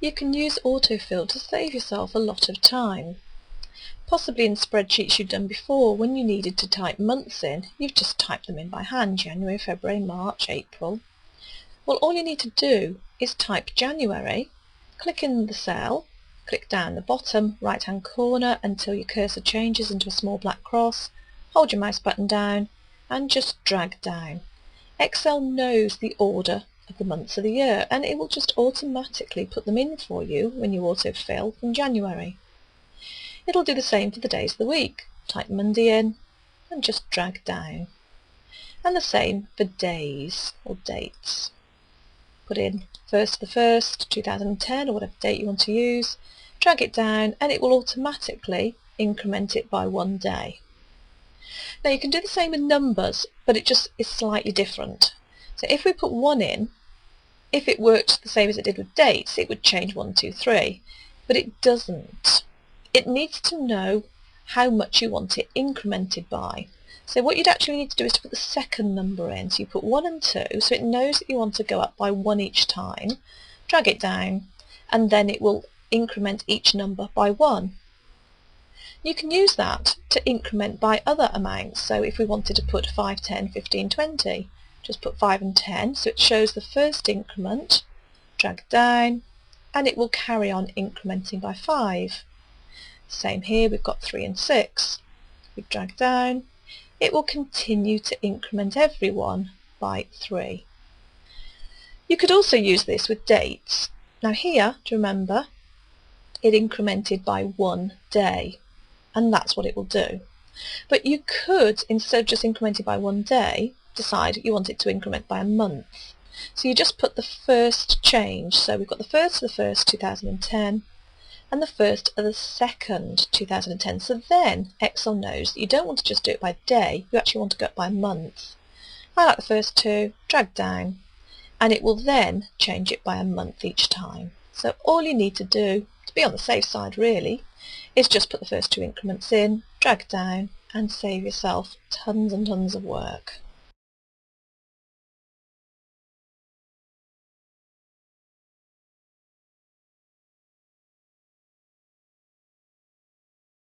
You can use autofill to save yourself a lot of time. Possibly in spreadsheets you've done before, when you needed to type months in, you've just typed them in by hand: January, February, March, April. Well, all you need to do is type January, click in the cell, click down the bottom right hand corner until your cursor changes into a small black cross, hold your mouse button down and just drag down. Excel knows the order of the months of the year and it will just automatically put them in for you when you autofill from January. It'll do the same for the days of the week. Type Monday in and just drag down. And the same for days or dates. Put in 1st of the 1st, 2010 or whatever date you want to use, drag it down and it will automatically increment it by 1 day. Now you can do the same with numbers, but it just is slightly different. So if we put 1 in, if it worked the same as it did with dates, it would change 1, 2, 3, but it doesn't. It needs to know how much you want it incremented by. So what you'd actually need to do is to put the second number in. So you put 1 and 2, so it knows that you want to go up by 1 each time, drag it down, and then it will increment each number by 1. You can use that to increment by other amounts. So if we wanted to put 5, 10, 15, 20, just put 5 and 10, so it shows the first increment, drag down, and it will carry on incrementing by 5. Same here, we've got 3 and 6. We drag down, it will continue to increment every one by 3. You could also use this with dates. Now here, to remember, it incremented by 1 day, and that's what it will do. But you could, instead of just incrementing by 1 day, decide you want it to increment by a month. So you just put the first change. So we've got the 1st of the 1st, 2010, and the 1st of the 2nd, 2010. So then Excel knows that you don't want to just do it by day, you actually want to go up by a month. Highlight the first two, drag down, and it will then change it by a month each time. So all you need to do, to be on the safe side really, is just put the first 2 increments in, drag down, and save yourself tons and tons of work.